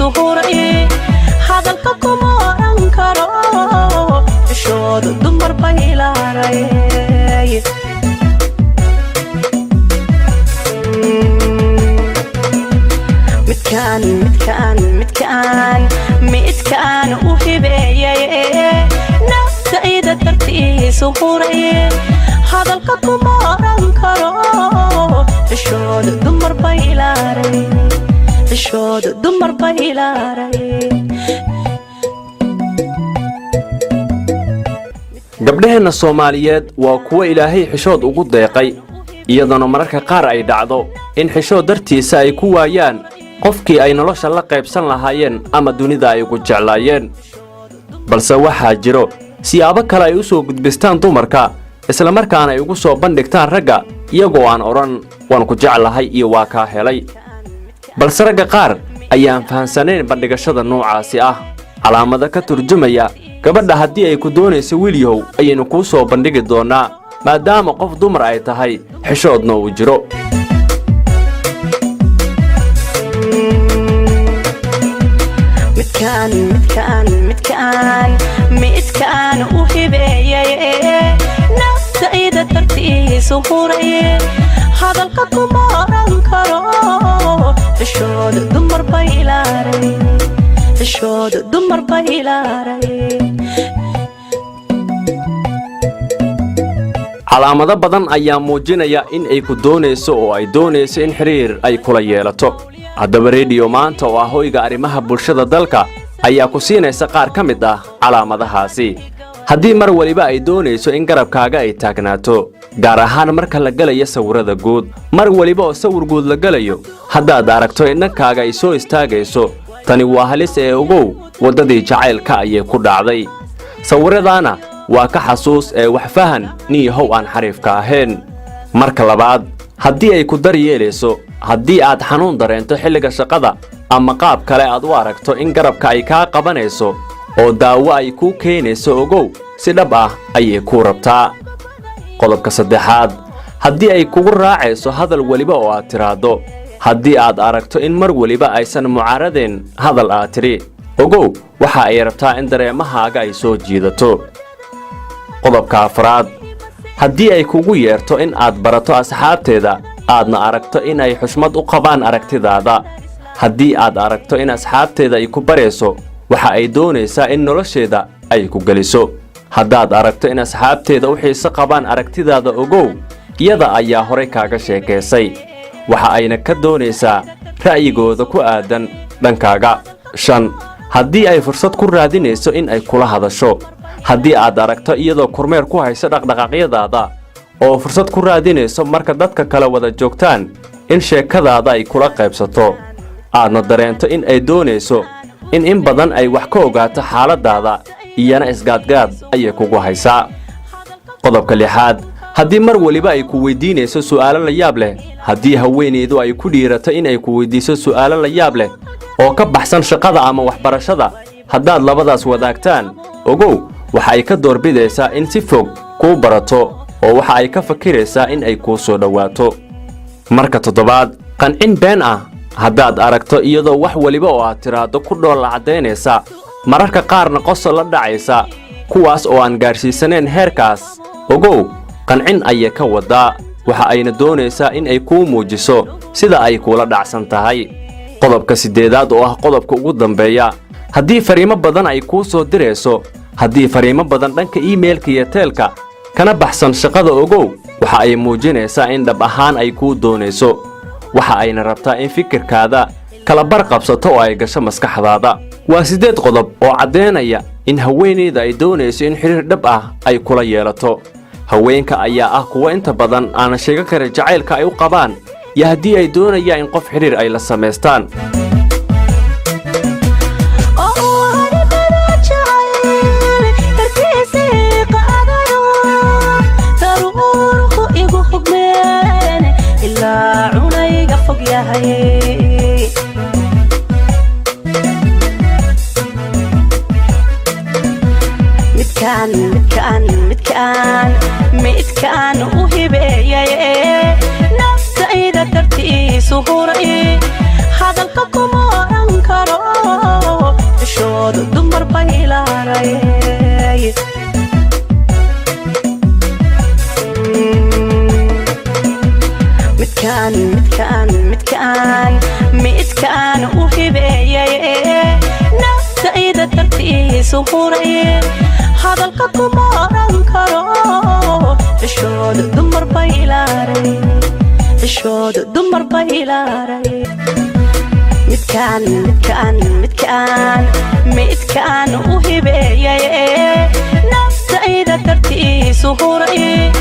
سهوري هذا الكوكو أنكره حشود دمر بيلاري متكان وهبي نفس إذا ترتي سهوري هذا الكوكو أنكره حشود دمر بيلاري حشود دمر بيلاري gabdhaheena Soomaaliyeed waa kuwa Ilaahay xishood ugu deeqay iyadoo mararka qaar ay dhacdo in xishood dartiisa ay ku waayaan qofkii ay nolosha la qaybsan lahaayeen ama dunida ay ugu jeclaayeen balse waxa jiro siyaabo kale ay u soo gudbistaan dumarka isla markaana ay ugu soo bandhigtaan ragga iyagoo aan oran waan ku jeclahay iyo waa ka helay balse ragga qaar ayaan fahansaneen bandhigashada noocaasi ah calaamada ka turjumaya gabadha haddii ay ku doonayso wiilyahow ayaynu kuu soo bandhigi doonaa maadaama qof dumar ay tahay xishoodna uu jiro متكان وهبي نفس إذا ترتي سهوري هذا الكوكو أنكره حشود دمر بيلاري حشود دمر بيلاري calaamado badan ayaa muujinaya in ay ku doonayso oo ay doonayso in xiriir ay kula yeelato haddaba radio maanta oo ah hoyga arrimaha bulshada dalka ayaa ku siinaysa qaar ka mid ah calaamadahaasi haddii mar waliba ay doonayso in garabkaaga ay taagnaato gaar ahaan marka la galayo sawirada guud mar waliba oo sawir guud la galayo haddaad aragto in dhankaaga ay soo istaagayso tani waa halis ee ogow wadadii jacaylka ayay ku dhacday sawiradaana waa ka xasuus ee wax fahan niyahow aan xariifka ahayn marka labaad haddii ay ku daryeelayso haddii aad xanuun dareento xilliga shaqada ama qaab kale aad u aragto in garabka ay kaa qabanayso oo daawo ay ku keenayso ogow si dhab ah ayay ku rabtaa qodobka saddexaad haddii ay kugu raacayso hadal waliba oo aad tiraado haddii aad aragto in mar waliba aysan mucaaradeen hadal aad tiri ogow waxa ay rabtaa in dareemahaaga ay soo jiidato qodobka afraad haddii ay kugu yeerto in aad barato asxaabteeda aadna aragto in ay xushmad u qabaan aragtidaada haddii aad aragto in asxaabteeda ay ku barayso waxa ay doonaysaa in nolosheeda ay ku geliso haddaad aragto in asxaabteeda u xiiso qabaan aragtidaada ogow iyada ayaa horay kaaga sheekaysay waxa ayna ka doonaysaa ra'yigooda ku aadan dhankaaga 5 haddii ay fursad ku raadinayso in ay kula hadasho haddii aad aragto iyadoo kormeer ku hayso dhaqdhaqaaqyadaada oo fursad ku raadinayso marka dadka kale wada joogtaan in sheekadaada ay kula qaybsato aadna dareento in ay doonayso in badan ay wax ka ogaato xaaladaada iyana isgaadgaad ayay kugu haysaa qodobka 6 haddii mar waliba ay ku weydiinayso su'aalo la yaab leh haddii haweeneydu ay ku dhiirato in ay ku weydiiso su'aalo la yaab leh oo ka baxsan shaqada ama waxbarashada haddaad labadaas wadaagtaan ogow waxa ay ka doorbidaysaa in si fog kuu barato oo waxa ay ka fakiraysaa in ay kuu soo dhawaato marka 7 qancin been ah haddaad aragto iyadoo wax waliba oo aad tiraado ku dhool cadeynaysa mararka qaarna qosol la dhacaysa kuwaas oo aan gaarsiisaneen heerkaas ogow qancin ayay ka wadaa waxa ayna doonaysaa in ay kuu muujiso sida ay kula dhacsan tahay qodobka 8aad oo ah qodobka ugu dambeeya haddii fariimo badan ay kuu soo dirayso haddii fariimo badan dhanka emailka iyo teelka kana baxsan shaqada ogow waxa ay muujinaysaa in dhab ahaan ay kuu doonayso waxa ayna rabtaa in fikirkaada kala barqabsato oo ay gasho maskaxdaada waa 8 qodob oo cadeynaya in haweeneyda ay doonayso in xiriir dhab ah ay kula yeelato haweenka ayaa ah kuwa inta badan aan sheego kare jacaylka ay u qabaan iyo haddii ay doonayaan in qof xiriir ay la sameystaan متكان وهبي نفس إذا ترتي سهوري هذا الكوكو أنكره midkaan u hibeeyay naftayda tartiisu huray hadalka kuma oran karo xishooda dumar baylaaray xishooda dumar baylaaray midkaan u hibeeyay naftayda tartiisu huray